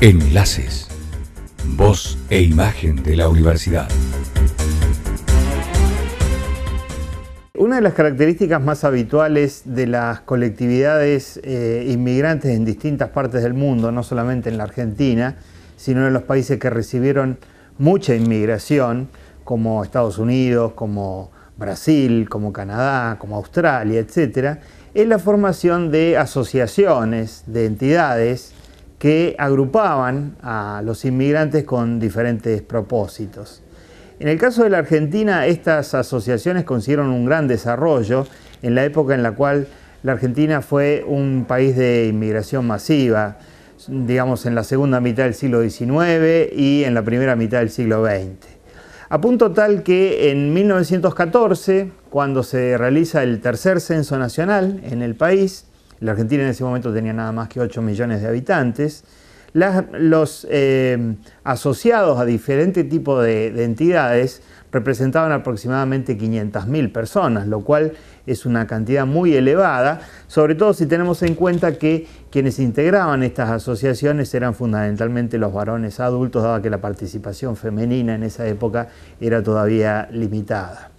Enlaces. Voz e imagen de la universidad. Una de las características más habituales de las colectividades inmigrantes en distintas partes del mundo, no solamente en la Argentina, sino en los países que recibieron mucha inmigración, como Estados Unidos, como Brasil, como Canadá, como Australia, etc., es la formación de asociaciones, de entidades que agrupaban a los inmigrantes con diferentes propósitos. En el caso de la Argentina, estas asociaciones consiguieron un gran desarrollo en la época en la cual la Argentina fue un país de inmigración masiva, digamos en la segunda mitad del siglo XIX y en la primera mitad del siglo XX. A punto tal que en 1914, cuando se realiza el tercer censo nacional en el país, la Argentina en ese momento tenía nada más que 8 millones de habitantes, los asociados a diferentes tipos de entidades representaban aproximadamente 500.000 personas, lo cual es una cantidad muy elevada, sobre todo si tenemos en cuenta que quienes integraban estas asociaciones eran fundamentalmente los varones adultos, dado que la participación femenina en esa época era todavía limitada.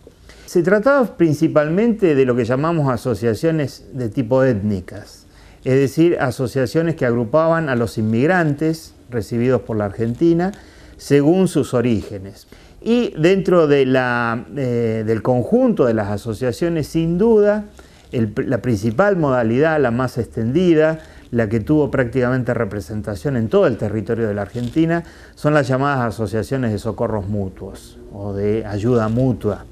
Se trataba principalmente de lo que llamamos asociaciones de tipo étnicas, es decir, asociaciones que agrupaban a los inmigrantes recibidos por la Argentina según sus orígenes. Y dentro de del conjunto de las asociaciones, sin duda, la principal modalidad, la más extendida, la que tuvo prácticamente representación en todo el territorio de la Argentina, son las llamadas asociaciones de socorros mutuos o de ayuda mutua.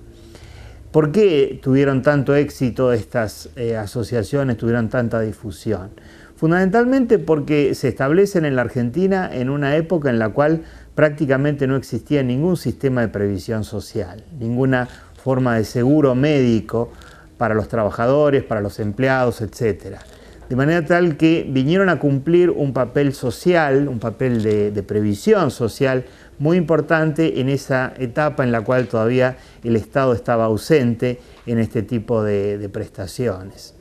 ¿Por qué tuvieron tanto éxito estas asociaciones, tuvieron tanta difusión? Fundamentalmente porque se establecen en la Argentina en una época en la cual prácticamente no existía ningún sistema de previsión social, ninguna forma de seguro médico para los trabajadores, para los empleados, etc. De manera tal que vinieron a cumplir un papel social, un papel de previsión social muy importante en esa etapa en la cual todavía el Estado estaba ausente en este tipo de prestaciones.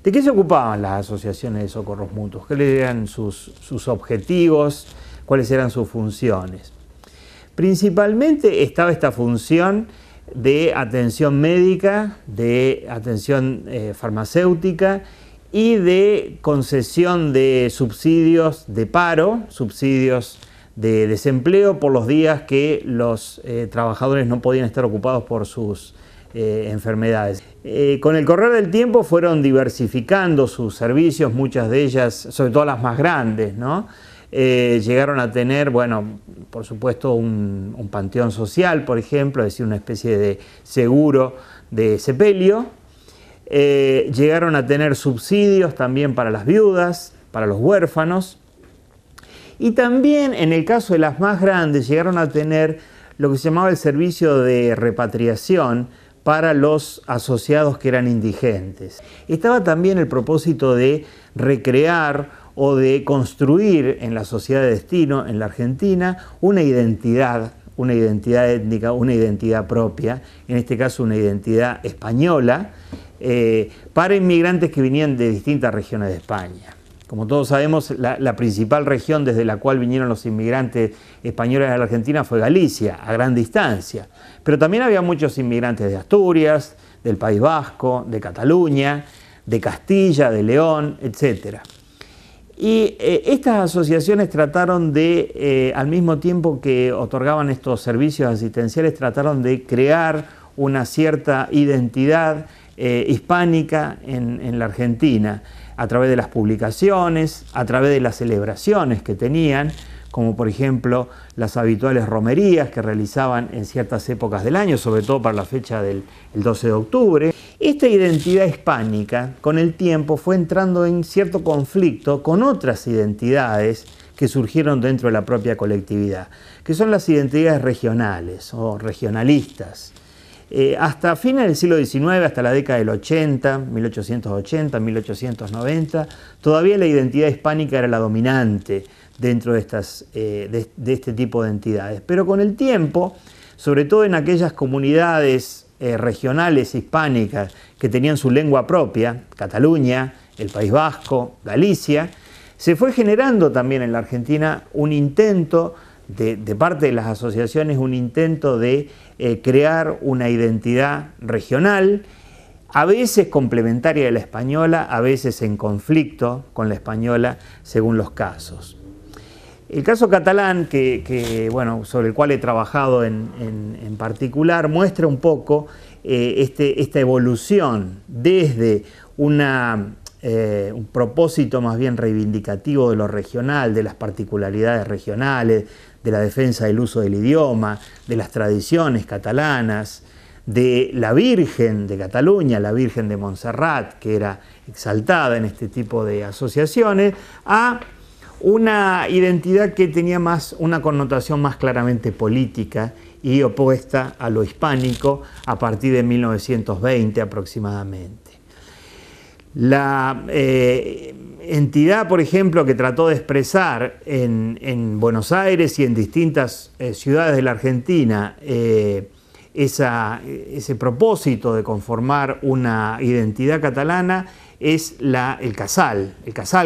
¿De qué se ocupaban las asociaciones de socorros mutuos? ¿Cuáles eran sus objetivos? ¿Cuáles eran sus funciones? Principalmente estaba esta función de atención médica, de atención farmacéutica y de concesión de subsidios de paro, subsidios de desempleo por los días que los trabajadores no podían estar ocupados por sus enfermedades. Con el correr del tiempo fueron diversificando sus servicios, muchas de ellas, sobre todo las más grandes, ¿no? Llegaron a tener, bueno, por supuesto un panteón social, por ejemplo, es decir, una especie de seguro de sepelio. Llegaron a tener subsidios también para las viudas, para los huérfanos. Y también, en el caso de las más grandes, llegaron a tener lo que se llamaba el servicio de repatriación para los asociados que eran indigentes. Estaba también el propósito de recrear o de construir en la sociedad de destino, en la Argentina, una identidad étnica, una identidad propia, en este caso una identidad española, para inmigrantes que venían de distintas regiones de España. Como todos sabemos, la principal región desde la cual vinieron los inmigrantes españoles a la Argentina fue Galicia, a gran distancia. Pero también había muchos inmigrantes de Asturias, del País Vasco, de Cataluña, de Castilla, de León, etc. Y estas asociaciones trataron de, al mismo tiempo que otorgaban estos servicios asistenciales, trataron de crear una cierta identidad hispánica en la Argentina, a través de las publicaciones, a través de las celebraciones que tenían, como por ejemplo las habituales romerías que realizaban en ciertas épocas del año, sobre todo para la fecha del 12 de octubre. Esta identidad hispánica, con el tiempo, fue entrando en cierto conflicto con otras identidades que surgieron dentro de la propia colectividad, que son las identidades regionales o regionalistas. Hasta fines del siglo XIX, hasta la década del 80, 1880, 1890, todavía la identidad hispánica era la dominante dentro de este tipo de entidades. Pero con el tiempo, sobre todo en aquellas comunidades regionales hispánicas que tenían su lengua propia, Cataluña, el País Vasco, Galicia, Se fue generando también en la Argentina un intento de parte de las asociaciones, un intento de crear una identidad regional, a veces complementaria de la española, a veces en conflicto con la española, según los casos. El caso catalán, bueno, sobre el cual he trabajado en particular, muestra un poco esta evolución desde un propósito más bien reivindicativo de lo regional, de las particularidades regionales, de la defensa del uso del idioma, de las tradiciones catalanas, de la Virgen de Cataluña, la Virgen de Montserrat, que era exaltada en este tipo de asociaciones, a una identidad que tenía una connotación más claramente política y opuesta a lo hispánico a partir de 1920 aproximadamente. La entidad, por ejemplo, que trató de expresar en Buenos Aires y en distintas ciudades de la Argentina ese propósito de conformar una identidad catalana es el Casal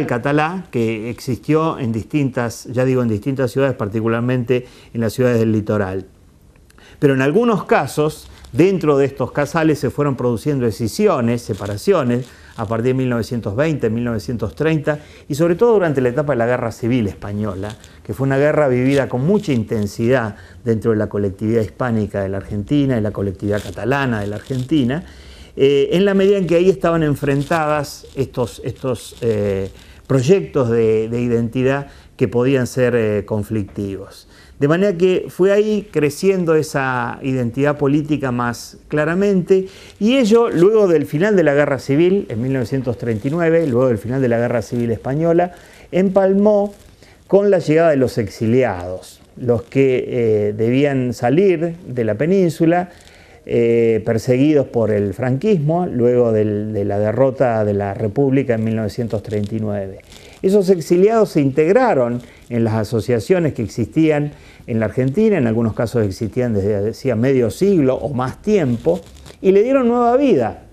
catalá, que existió en distintas ciudades, particularmente en las ciudades del litoral. Pero en algunos casos, dentro de estos casales se fueron produciendo escisiones, separaciones, a partir de 1920, 1930, y sobre todo durante la etapa de la Guerra Civil Española, que fue una guerra vivida con mucha intensidad dentro de la colectividad hispánica de la Argentina y la colectividad catalana de la Argentina, en la medida en que ahí estaban enfrentadas estos proyectos de identidad que podían ser conflictivos. De manera que fue ahí creciendo esa identidad política más claramente, y ello luego del final de la Guerra Civil, en 1939, luego del final de la Guerra Civil Española, empalmó con la llegada de los exiliados, los que debían salir de la península, perseguidos por el franquismo, luego de la derrota de la República en 1939. Esos exiliados se integraron en las asociaciones que existían en la Argentina, en algunos casos existían desde hacía medio siglo o más tiempo, y le dieron nueva vida,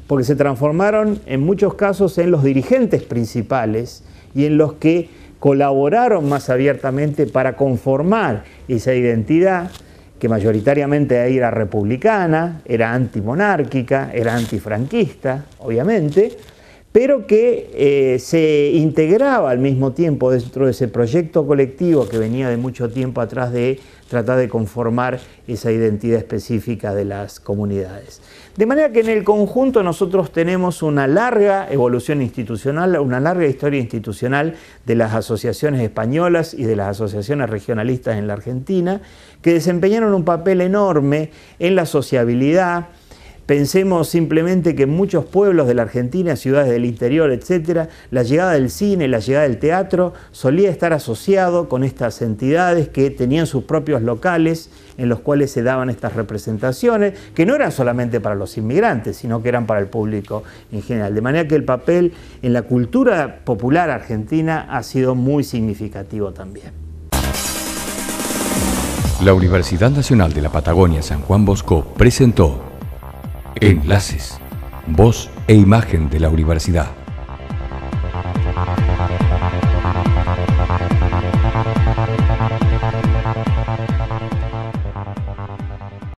porque se transformaron en muchos casos en los dirigentes principales y en los que colaboraron más abiertamente para conformar esa identidad que mayoritariamente era republicana, era antimonárquica, era antifranquista, obviamente, pero que se integraba al mismo tiempo dentro de ese proyecto colectivo que venía de mucho tiempo atrás de tratar de conformar esa identidad específica de las comunidades. De manera que en el conjunto nosotros tenemos una larga evolución institucional, una larga historia institucional de las asociaciones españolas y de las asociaciones regionalistas en la Argentina, que desempeñaron un papel enorme en la sociabilidad. Pensemos simplemente que en muchos pueblos de la Argentina, ciudades del interior, etc., la llegada del cine, la llegada del teatro solía estar asociado con estas entidades que tenían sus propios locales en los cuales se daban estas representaciones, que no eran solamente para los inmigrantes, sino que eran para el público en general. De manera que el papel en la cultura popular argentina ha sido muy significativo también. La Universidad Nacional de la Patagonia San Juan Bosco presentó Enlaces, voz e imagen de la universidad.